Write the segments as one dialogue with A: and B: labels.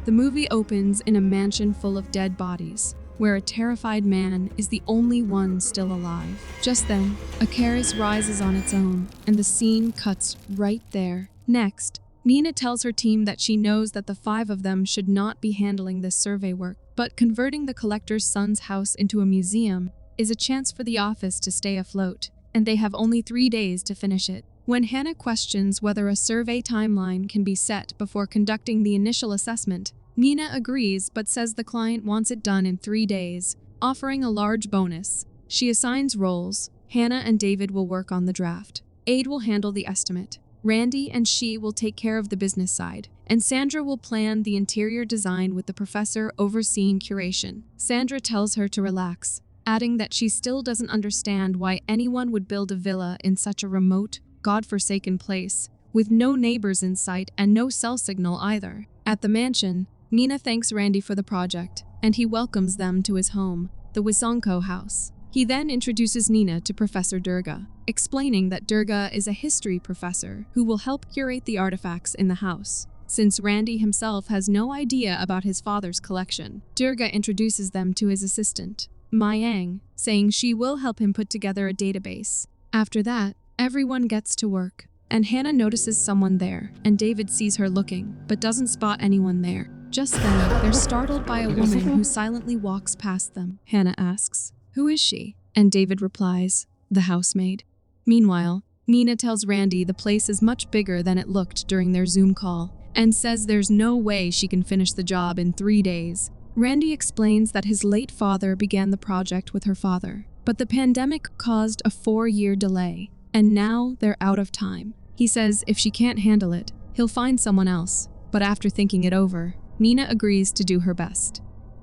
A: The movie opens in a mansion full of dead bodies, where a terrified man is the only one still alive. Just then, a carriage rises on its own, and the scene cuts right there. Next, Nina tells her team that she knows that the 5 of them should not be handling this survey work, but converting the collector's son's house into a museum is a chance for the office to stay afloat, and they have only 3 days to finish it. When Hannah questions whether a survey timeline can be set before conducting the initial assessment, Nina agrees but says the client wants it done in 3 days, offering a large bonus. She assigns roles. Hannah and David will work on the draft. Aid will handle the estimate. Randy and she will take care of the business side, and Sandra will plan the interior design with the professor overseeing curation. Sandra tells her to relax, adding that she still doesn't understand why anyone would build a villa in such a remote, God-forsaken place, with no neighbors in sight and no cell signal either. At the mansion, Nina thanks Randy for the project, and he welcomes them to his home, the Wisonko house. He then introduces Nina to Professor Durga, explaining that Durga is a history professor who will help curate the artifacts in the house. Since Randy himself has no idea about his father's collection, Durga introduces them to his assistant, Mayang, saying she will help him put together a database. After that, everyone gets to work, and Hannah notices someone there, and David sees her looking, but doesn't spot anyone there. Just then, they're startled by a woman who silently walks past them. Hannah asks, "Who is she?" And David replies, "The housemaid." Meanwhile, Nina tells Randy the place is much bigger than it looked during their Zoom call, and says there's no way she can finish the job in 3 days. Randy explains that his late father began the project with her father, but the pandemic caused a 4-year delay, and now they're out of time. He says if she can't handle it, he'll find someone else, but after thinking it over, Nina agrees to do her best.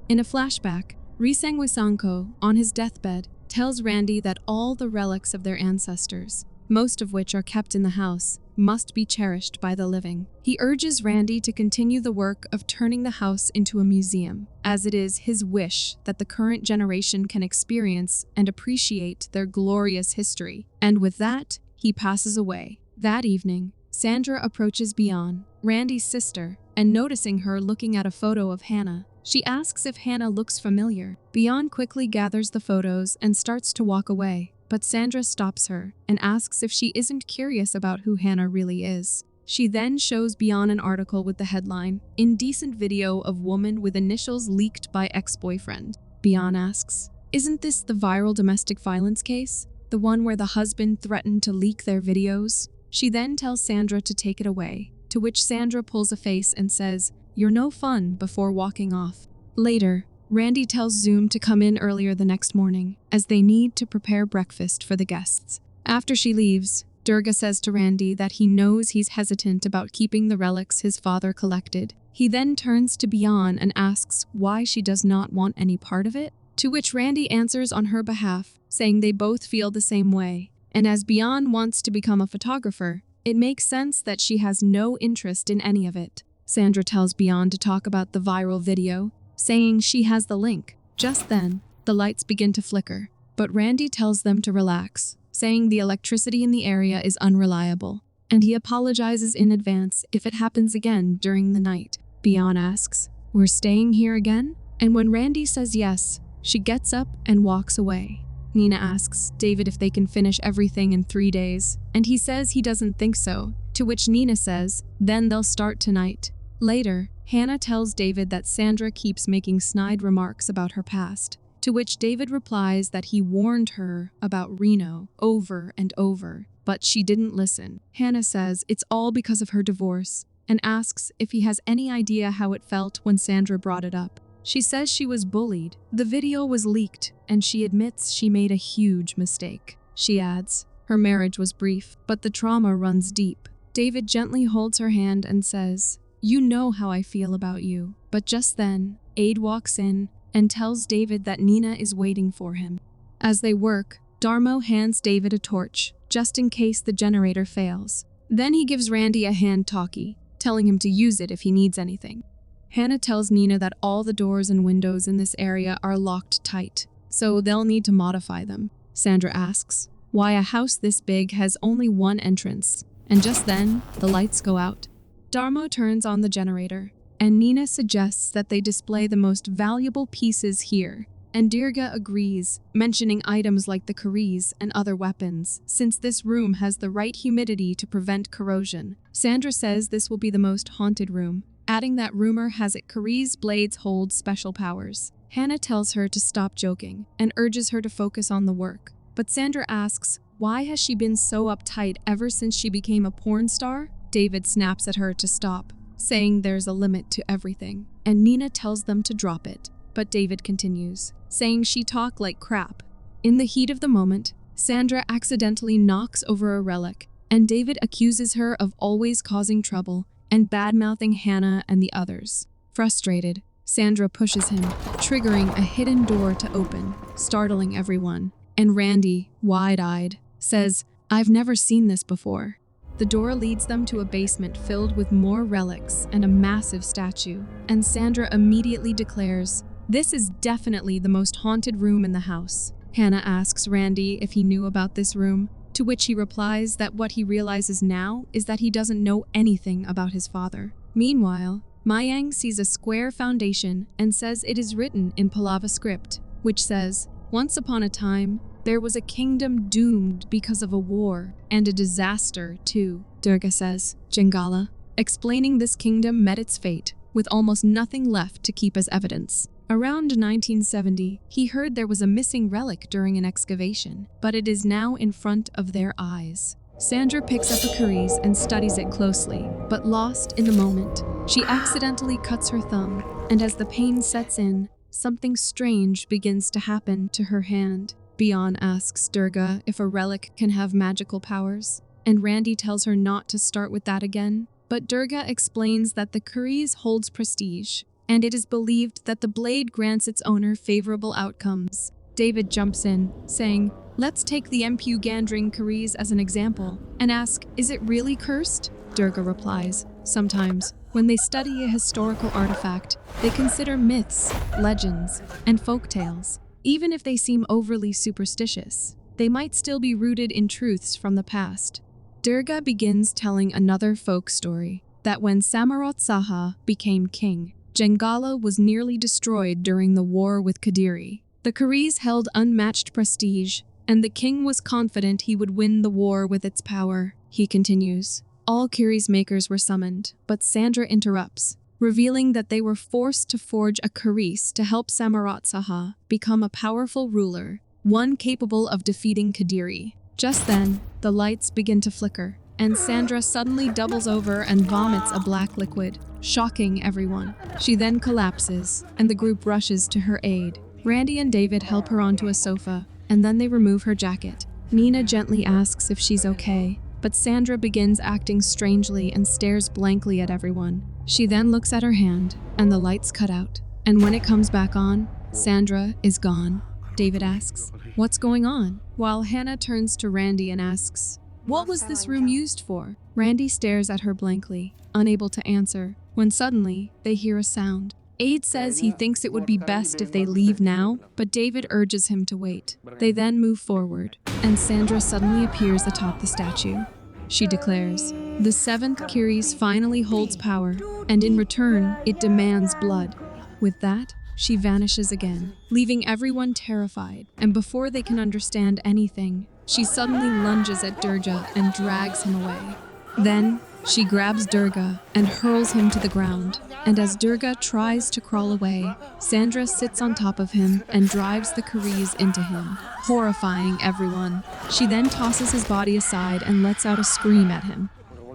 A: In a flashback, Risang Wisanko, on his deathbed, tells Randy that all the relics of their ancestors, most of which are kept in the house, must be cherished by the living. He urges Randy to continue the work of turning the house into a museum, as it is his wish that the current generation can experience and appreciate their glorious history. And with that, he passes away. That evening, Sandra approaches Bian, Randy's sister, and noticing her looking at a photo of Hannah, she asks if Hannah looks familiar. Bian quickly gathers the photos and starts to walk away, but Sandra stops her and asks if she isn't curious about who Hannah really is. She then shows Bian an article with the headline, "Indecent Video of Woman with Initials Leaked by Ex-Boyfriend." Bian asks, "Isn't this the viral domestic violence case? The one where the husband threatened to leak their videos?" She then tells Sandra to take it away, to which Sandra pulls a face and says, "You're no fun," before walking off. Later, Randy tells Zoom to come in earlier the next morning, as they need to prepare breakfast for the guests. After she leaves, Durga says to Randy that he knows he's hesitant about keeping the relics his father collected. He then turns to Bian and asks why she does not want any part of it, to which Randy answers on her behalf, saying they both feel the same way, and as Bian wants to become a photographer, it makes sense that she has no interest in any of it. Sandra tells Bian to talk about the viral video, saying she has the link. Just then, the lights begin to flicker, but Randy tells them to relax, saying the electricity in the area is unreliable, and he apologizes in advance if it happens again during the night. Bian asks, "We're staying here again?" And when Randy says yes, she gets up and walks away. Nina asks David if they can finish everything in 3 days, and he says he doesn't think so, to which Nina says, "Then they'll start tonight." Later, Hannah tells David that Sandra keeps making snide remarks about her past, to which David replies that he warned her about Reno over and over, but she didn't listen. Hannah says it's all because of her divorce, and asks if he has any idea how it felt when Sandra brought it up. She says she was bullied, the video was leaked, and she admits she made a huge mistake. She adds, her marriage was brief, but the trauma runs deep. David gently holds her hand and says, "You know how I feel about you." But just then, Aid walks in and tells David that Nina is waiting for him. As they work, Darmo hands David a torch, just in case the generator fails. Then he gives Randy a hand talkie, telling him to use it if he needs anything. Hannah tells Nina that all the doors and windows in this area are locked tight, so they'll need to modify them. Sandra asks why a house this big has only one entrance, and just then, the lights go out. Darmo turns on the generator, and Nina suggests that they display the most valuable pieces here. And Durga agrees, mentioning items like the Karis and other weapons, since this room has the right humidity to prevent corrosion. Sandra says this will be the most haunted room, adding that rumor has it Karis' blades hold special powers. Hannah tells her to stop joking and urges her to focus on the work. But Sandra asks, why has she been so uptight ever since she became a porn star? David snaps at her to stop, saying there's a limit to everything, and Nina tells them to drop it. But David continues, saying she talk like crap. In the heat of the moment, Sandra accidentally knocks over a relic, and David accuses her of always causing trouble and bad-mouthing Hannah and the others. Frustrated, Sandra pushes him, triggering a hidden door to open, startling everyone. And Randy, wide-eyed, says, I've never seen this before. The door leads them to a basement filled with more relics and a massive statue, and Sandra immediately declares, this is definitely the most haunted room in the house. Hannah asks Randy if he knew about this room, to which he replies that what he realizes now is that he doesn't know anything about his father. Meanwhile, Mayang sees a square foundation and says it is written in Pallava script, which says, once upon a time, there was a kingdom doomed because of a war, and a disaster too. Durga says, Jangala, explaining this kingdom met its fate, with almost nothing left to keep as evidence. Around 1970, he heard there was a missing relic during an excavation, but it is now in front of their eyes. Sandra picks up a Karis and studies it closely, but lost in the moment, she accidentally cuts her thumb, and as the pain sets in, something strange begins to happen to her hand. Bion asks Durga if a relic can have magical powers, and Randy tells her not to start with that again. But Durga explains that the Karis holds prestige, and it is believed that the blade grants its owner favorable outcomes. David jumps in, saying, let's take the Mpu Gandring Karis as an example, and ask, is it really cursed? Durga replies, sometimes, when they study a historical artifact, they consider myths, legends, and folk tales. Even if they seem overly superstitious, they might still be rooted in truths from the past. Durga begins telling another folk story, that when Samarot Saha became king, Jangala was nearly destroyed during the war with Kadiri. The Karis held unmatched prestige, and the king was confident he would win the war with its power. He continues, all Karis makers were summoned, but Sandra interrupts, revealing that they were forced to forge a Karis to help Samarot Saha become a powerful ruler, one capable of defeating Kadiri. Just then, the lights begin to flicker, and Sandra suddenly doubles over and vomits a black liquid, shocking everyone. She then collapses, and the group rushes to her aid. Randy and David help her onto a sofa, and then they remove her jacket. Nina gently asks if she's okay, but Sandra begins acting strangely and stares blankly at everyone. She then looks at her hand, and the lights cut out. And when it comes back on, Sandra is gone. David asks, what's going on? While Hannah turns to Randy and asks, what was this room used for? Randy stares at her blankly, unable to answer, when suddenly they hear a sound. Aide says he thinks it would be best if they leave now, but David urges him to wait. They then move forward, and Sandra suddenly appears atop the statue. She declares, the seventh Karis finally holds power, and in return, it demands blood. With that, she vanishes again, leaving everyone terrified, and before they can understand anything, she suddenly lunges at Durga and drags him away. Then, she grabs Durga and hurls him to the ground, and as Durga tries to crawl away, Sandra sits on top of him and drives the Karis into him, horrifying everyone. She then tosses his body aside and lets out a scream at him.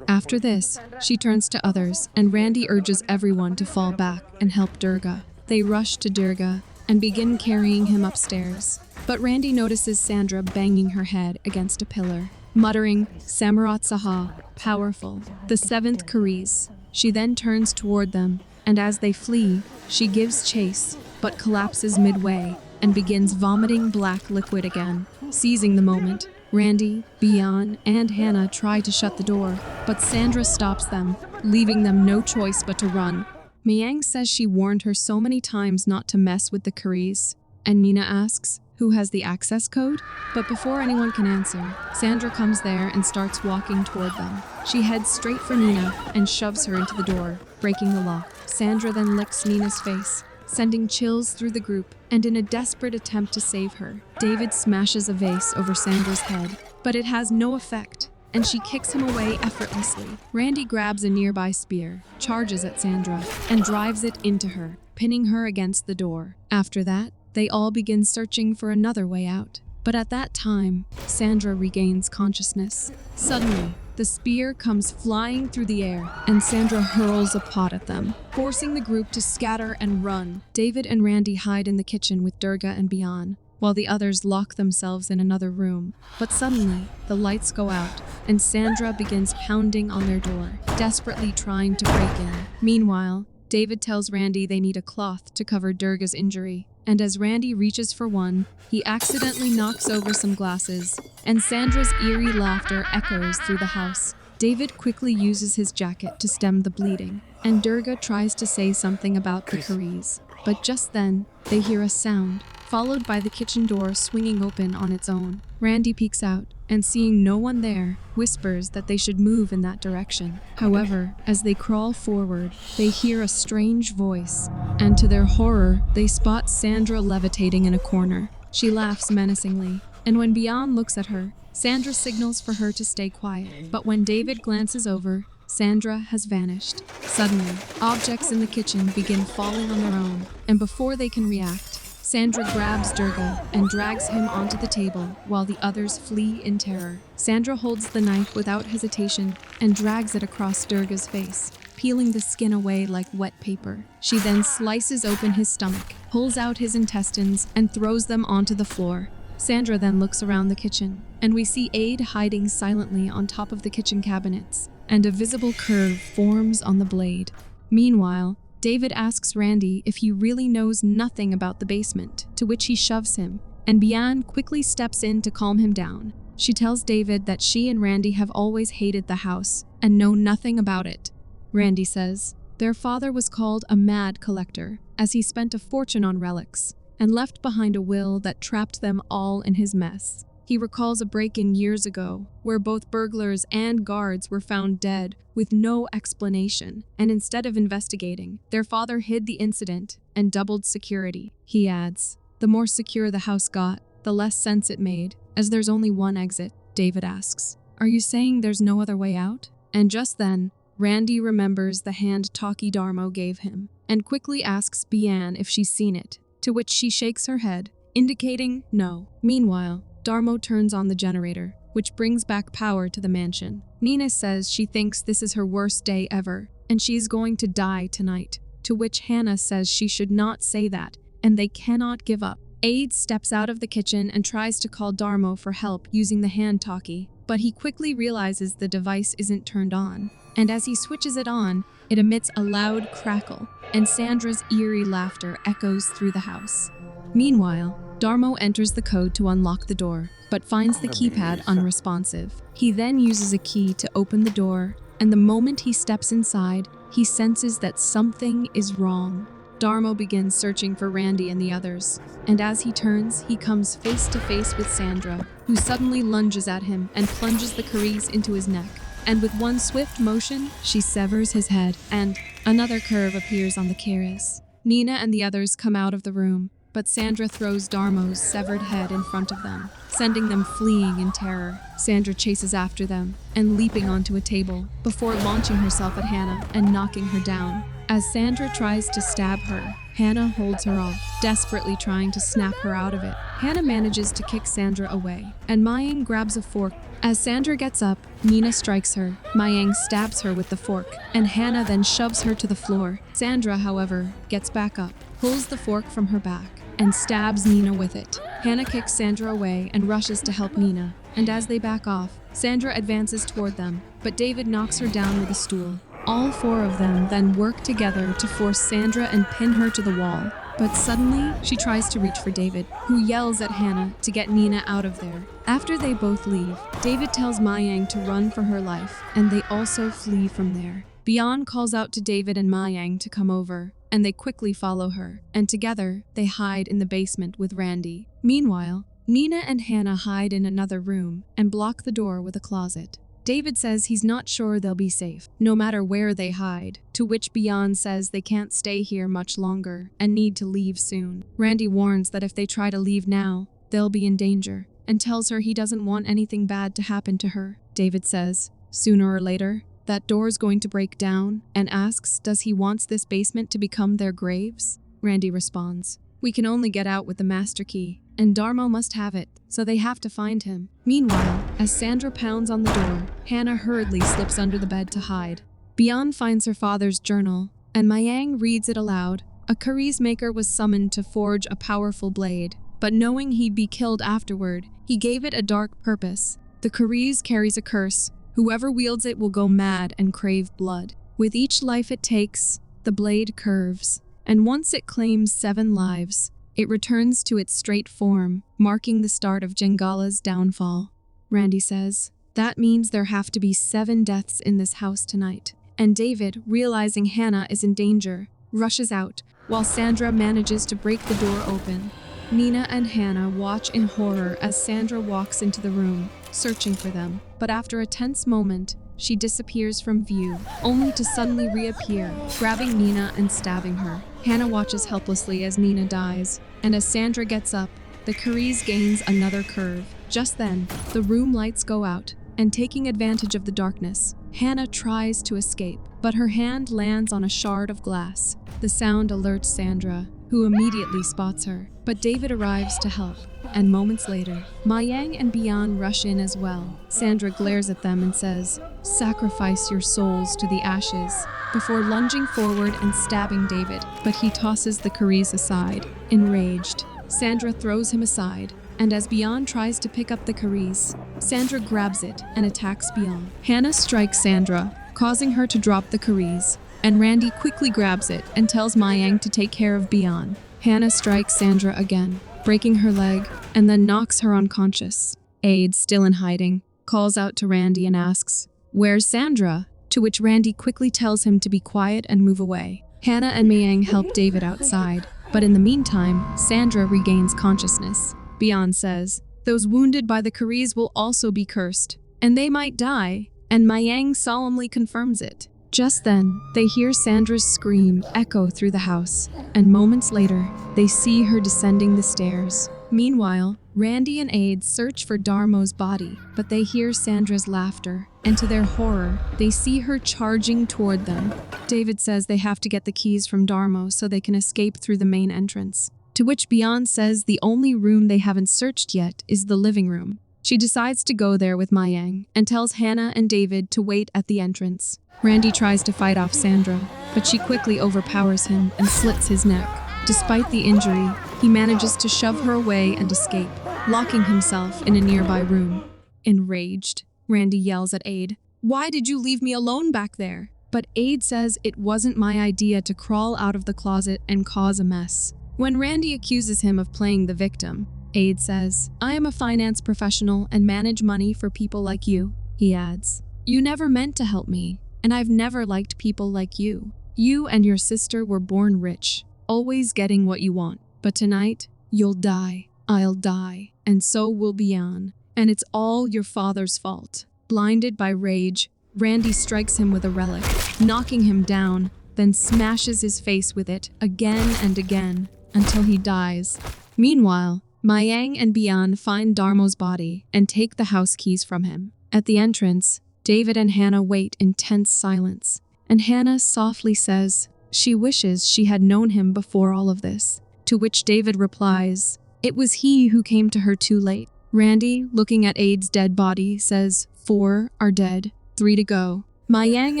A: After this, she turns to others, and Randy urges everyone to fall back and help Durga. They rush to Durga and begin carrying him upstairs, but Randy notices Sandra banging her head against a pillar, muttering, Samarot Saha, powerful, the seventh Karis. She then turns toward them, and as they flee, she gives chase, but collapses midway and begins vomiting black liquid again. Seizing the moment, Randy, Bion, and Hannah try to shut the door, but Sandra stops them, leaving them no choice but to run. Mayang says she warned her so many times not to mess with the Karis, and Nina asks, who has the access code? But before anyone can answer, Sandra comes there and starts walking toward them. She heads straight for Nina and shoves her into the door. breaking the lock. Sandra then licks Nina's face, sending chills through the group, and in a desperate attempt to save her, David smashes a vase over Sandra's head, but it has no effect, and she kicks him away effortlessly. Randy grabs a nearby spear, charges at Sandra, and drives it into her, pinning her against the door. After that, they all begin searching for another way out. But at that time, Sandra regains consciousness. Suddenly, the spear comes flying through the air, and Sandra hurls a pot at them, forcing the group to scatter and run. David and Randy hide in the kitchen with Durga and Bian, while the others lock themselves in another room. But suddenly, the lights go out, and Sandra begins pounding on their door, desperately trying to break in. Meanwhile, David tells Randy they need a cloth to cover Durga's injury, and as Randy reaches for one, he accidentally knocks over some glasses, and Sandra's eerie laughter echoes through the house. David quickly uses his jacket to stem the bleeding, and Durga tries to say something about the Karis. But just then, they hear a sound, followed by the kitchen door swinging open on its own. Randy peeks out, and seeing no one there, whispers that they should move in that direction. However, as they crawl forward, they hear a strange voice, and to their horror, they spot Sandra levitating in a corner. She laughs menacingly, and when Bian looks at her, Sandra signals for her to stay quiet. But when David glances over, Sandra has vanished. Suddenly, objects in the kitchen begin falling on their own, and before they can react, Sandra grabs Durga and drags him onto the table while the others flee in terror. Sandra holds the knife without hesitation and drags it across Durga's face, peeling the skin away like wet paper. She then slices open his stomach, pulls out his intestines, and throws them onto the floor. Sandra then looks around the kitchen, and we see Aid hiding silently on top of the kitchen cabinets, and a visible curve forms on the blade. Meanwhile, David asks Randy if he really knows nothing about the basement, to which he shoves him, and Bian quickly steps in to calm him down. She tells David that she and Randy have always hated the house and know nothing about it. Randy says their father was called a mad collector, as he spent a fortune on relics and left behind a will that trapped them all in his mess. He recalls a break-in years ago, where both burglars and guards were found dead with no explanation, and instead of investigating, their father hid the incident and doubled security. He adds, the more secure the house got, the less sense it made, as there's only one exit. David asks, are you saying there's no other way out? And just then, Randy remembers the hand Taki Darmo gave him, and quickly asks Bian if she's seen it, to which she shakes her head, indicating no. Meanwhile, Darmo turns on the generator, which brings back power to the mansion. Nina says she thinks this is her worst day ever, and she's going to die tonight, to which Hannah says she should not say that, and they cannot give up. Aid steps out of the kitchen and tries to call Darmo for help using the hand talkie, but he quickly realizes the device isn't turned on, and as he switches it on, it emits a loud crackle, and Sandra's eerie laughter echoes through the house. Meanwhile, Darmo enters the code to unlock the door, but finds the keypad unresponsive. He then uses a key to open the door, and the moment he steps inside, he senses that something is wrong. Darmo begins searching for Randy and the others, and as he turns, he comes face to face with Sandra, who suddenly lunges at him and plunges the Karis into his neck. And with one swift motion, she severs his head, and another curve appears on the Karis. Nina and the others come out of the room, but Sandra throws Darmo's severed head in front of them, sending them fleeing in terror. Sandra chases after them and leaping onto a table before launching herself at Hannah and knocking her down. As Sandra tries to stab her, Hannah holds her off, desperately trying to snap her out of it. Hannah manages to kick Sandra away, and Mayang grabs a fork. As Sandra gets up, Nina strikes her. Mayang stabs her with the fork, and Hannah then shoves her to the floor. Sandra, however, gets back up, pulls the fork from her back, and stabs Nina with it. Hannah kicks Sandra away and rushes to help Nina, and as they back off, Sandra advances toward them, but David knocks her down with a stool. All four of them then work together to force Sandra and pin her to the wall. But suddenly, she tries to reach for David, who yells at Hannah to get Nina out of there. After they both leave, David tells Mayang to run for her life, and they also flee from there. Bian calls out to David and Mayang to come over, and they quickly follow her, and together, they hide in the basement with Randy. Meanwhile, Nina and Hannah hide in another room and block the door with a closet. David says he's not sure they'll be safe, no matter where they hide, to which Beyond says they can't stay here much longer and need to leave soon. Randy warns that if they try to leave now, they'll be in danger, and tells her he doesn't want anything bad to happen to her. David says, sooner or later, that door's going to break down, and asks does he wants this basement to become their graves? Randy responds, we can only get out with the master key, and Darmo must have it, so they have to find him. Meanwhile, as Sandra pounds on the door, Hannah hurriedly slips under the bed to hide. Beyond finds her father's journal, and Mayang reads it aloud. A Kariz maker was summoned to forge a powerful blade, but knowing he'd be killed afterward, he gave it a dark purpose. The Kariz carries a curse. Whoever wields it will go mad and crave blood. With each life it takes, the blade curves, and once it claims 7 lives, it returns to its straight form, marking the start of Jengala's downfall. Randy says, that means there have to be 7 deaths in this house tonight. And David, realizing Hannah is in danger, rushes out, while Sandra manages to break the door open. Nina and Hannah watch in horror as Sandra walks into the room, searching for them. But after a tense moment, she disappears from view, only to suddenly reappear, grabbing Nina and stabbing her. Hannah watches helplessly as Nina dies, and as Sandra gets up, the Kariz gains another curve. Just then, the room lights go out, and taking advantage of the darkness, Hannah tries to escape, but her hand lands on a shard of glass. The sound alerts Sandra, who immediately spots her, but David arrives to help, and moments later, Mayang and Beyond rush in as well. Sandra glares at them and says, sacrifice your souls to the ashes, before lunging forward and stabbing David, but he tosses the Kariz aside. Enraged, Sandra throws him aside, and as Beyond tries to pick up the Kariz, Sandra grabs it and attacks Beyond. Hannah strikes Sandra, causing her to drop the Kariz, and Randy quickly grabs it and tells Mayang to take care of Beyond. Hannah strikes Sandra again, breaking her leg, and then knocks her unconscious. Aide, still in hiding, calls out to Randy and asks, where's Sandra? To which Randy quickly tells him to be quiet and move away. Hannah and Mayang help David outside, but in the meantime, Sandra regains consciousness. Beyond says, those wounded by the Kariz will also be cursed, and they might die, and Mayang solemnly confirms it. Just then, they hear Sandra's scream echo through the house, and moments later, they see her descending the stairs. Meanwhile, Randy and Aide search for Darmo's body, but they hear Sandra's laughter, and to their horror, they see her charging toward them. David says they have to get the keys from Darmo so they can escape through the main entrance, to which Beyond says the only room they haven't searched yet is the living room. She decides to go there with Mayang, and tells Hannah and David to wait at the entrance. Randy tries to fight off Sandra, but she quickly overpowers him and slits his neck. Despite the injury, he manages to shove her away and escape, locking himself in a nearby room. Enraged, Randy yells at Aide, why did you leave me alone back there? But Aide says it wasn't my idea to crawl out of the closet and cause a mess. When Randy accuses him of playing the victim, Aide says, I am a finance professional and manage money for people like you. He adds, you never meant to help me, and I've never liked people like you. You and your sister were born rich, always getting what you want. But tonight, you'll die, I'll die, and so will Beyond. And it's all your father's fault. Blinded by rage, Randy strikes him with a relic, knocking him down, then smashes his face with it again and again until he dies. Meanwhile, Mayang and Beyond find Darmo's body and take the house keys from him. At the entrance, David and Hannah wait in tense silence, and Hannah softly says she wishes she had known him before all of this, to which David replies, it was he who came to her too late. Randy, looking at Aide's dead body, says, 4 are dead, 3 to go. Mayang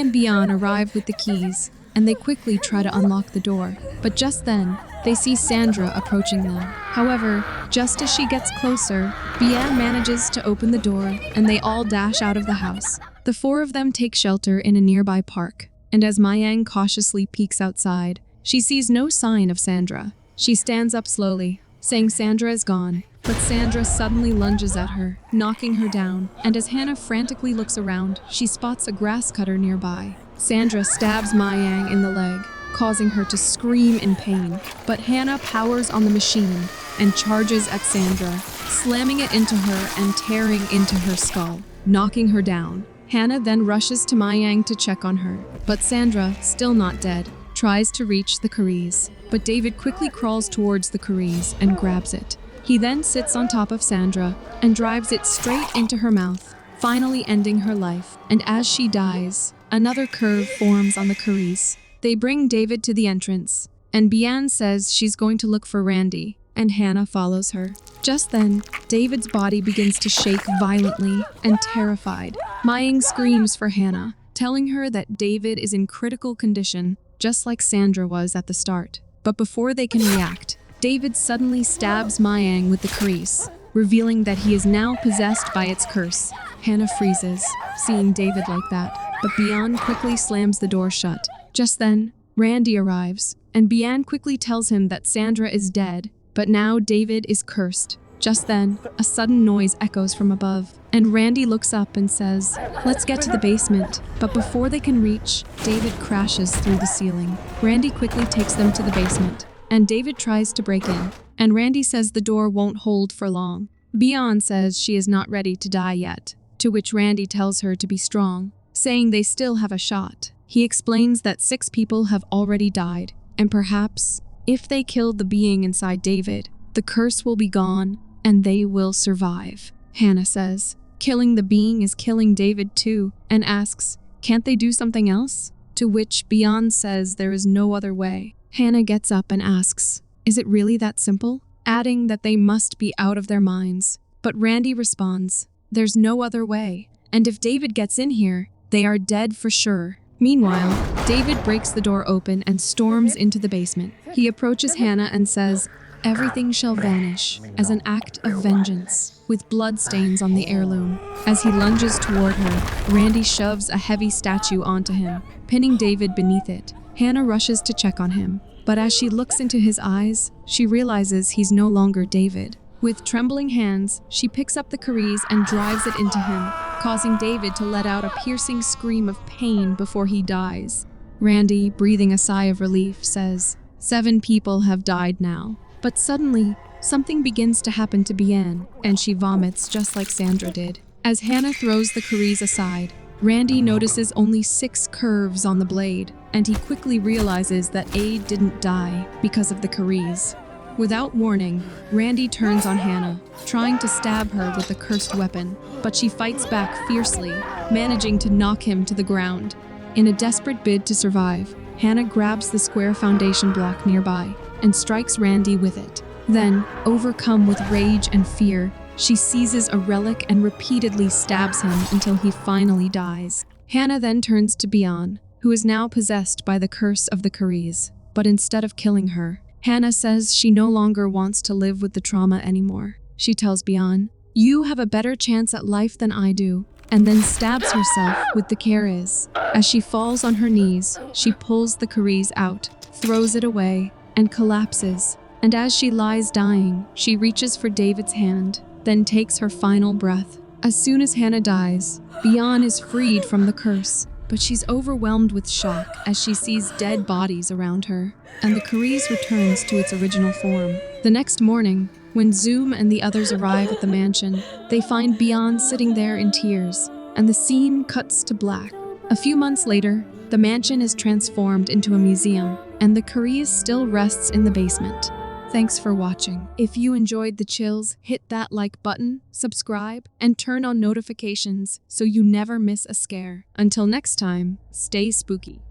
A: and Beyond arrive with the keys, and they quickly try to unlock the door, but just then, they see Sandra approaching them. However, just as she gets closer, Beyond manages to open the door, and they all dash out of the house. The 4 of them take shelter in a nearby park, and as Mayang cautiously peeks outside, she sees no sign of Sandra. She stands up slowly, saying Sandra is gone, but Sandra suddenly lunges at her, knocking her down, and as Hannah frantically looks around, she spots a grass cutter nearby. Sandra stabs Mayang in the leg, causing her to scream in pain, but Hannah powers on the machine and charges at Sandra, slamming it into her and tearing into her skull, knocking her down. Hannah then rushes to Mayang to check on her, but Sandra, still not dead, tries to reach the Carice. But David quickly crawls towards the Carice and grabs it. He then sits on top of Sandra and drives it straight into her mouth, finally ending her life. And as she dies, another curve forms on the Carice. They bring David to the entrance, and Bian says she's going to look for Randy, and Hannah follows her. Just then, David's body begins to shake violently, and terrified, Mayang screams for Hannah, telling her that David is in critical condition, just like Sandra was at the start. But before they can react, David suddenly stabs Mayang with the Carice, revealing that he is now possessed by its curse. Hannah freezes, seeing David like that, but Bian quickly slams the door shut. Just then, Randy arrives, and Bian quickly tells him that Sandra is dead, but now David is cursed. Just then, a sudden noise echoes from above, and Randy looks up and says, "Let's get to the basement." But before they can reach, David crashes through the ceiling. Randy quickly takes them to the basement, and David tries to break in, and Randy says the door won't hold for long. Bian says she is not ready to die yet, to which Randy tells her to be strong, saying they still have a shot. He explains that 6 people have already died, and perhaps, if they killed the being inside David, the curse will be gone, and they will survive. Hannah says, killing the being is killing David too, and asks, can't they do something else? To which Bian says there is no other way. Hannah gets up and asks, is it really that simple? Adding that they must be out of their minds. But Randy responds, there's no other way, and if David gets in here, they are dead for sure. Meanwhile, David breaks the door open and storms into the basement. He approaches Hannah and says, everything shall vanish as an act of vengeance, with bloodstains on the heirloom. As he lunges toward her, Randy shoves a heavy statue onto him, pinning David beneath it. Hannah rushes to check on him, but as she looks into his eyes, she realizes he's no longer David. With trembling hands, she picks up the Carice and drives it into him, causing David to let out a piercing scream of pain before he dies. Randy, breathing a sigh of relief, says, 7 people have died now. But suddenly, something begins to happen to Bian, and she vomits just like Sandra did. As Hannah throws the Carice aside, Randy notices only 6 curves on the blade, and he quickly realizes that Aid didn't die because of the Carice. Without warning, Randy turns on Hannah, trying to stab her with the cursed weapon, but she fights back fiercely, managing to knock him to the ground. In a desperate bid to survive, Hannah grabs the square foundation block nearby and strikes Randy with it. Then, overcome with rage and fear, she seizes a relic and repeatedly stabs him until he finally dies. Hannah then turns to Bian, who is now possessed by the curse of the Carice. But instead of killing her, Hannah says she no longer wants to live with the trauma anymore. She tells Bian, you have a better chance at life than I do, and then stabs herself with the Carice. As she falls on her knees, she pulls the Carice out, throws it away, and collapses. And as she lies dying, she reaches for David's hand, then takes her final breath. As soon as Hannah dies, Bian is freed from the curse, but she's overwhelmed with shock as she sees dead bodies around her, and the Carice returns to its original form. The next morning, when Zoom and the others arrive at the mansion, they find Bian sitting there in tears, and the scene cuts to black. A few months later, the mansion is transformed into a museum, and the Carice still rests in the basement. Thanks for watching. If you enjoyed the chills, hit that like button, subscribe, and turn on notifications so you never miss a scare. Until next time, stay spooky.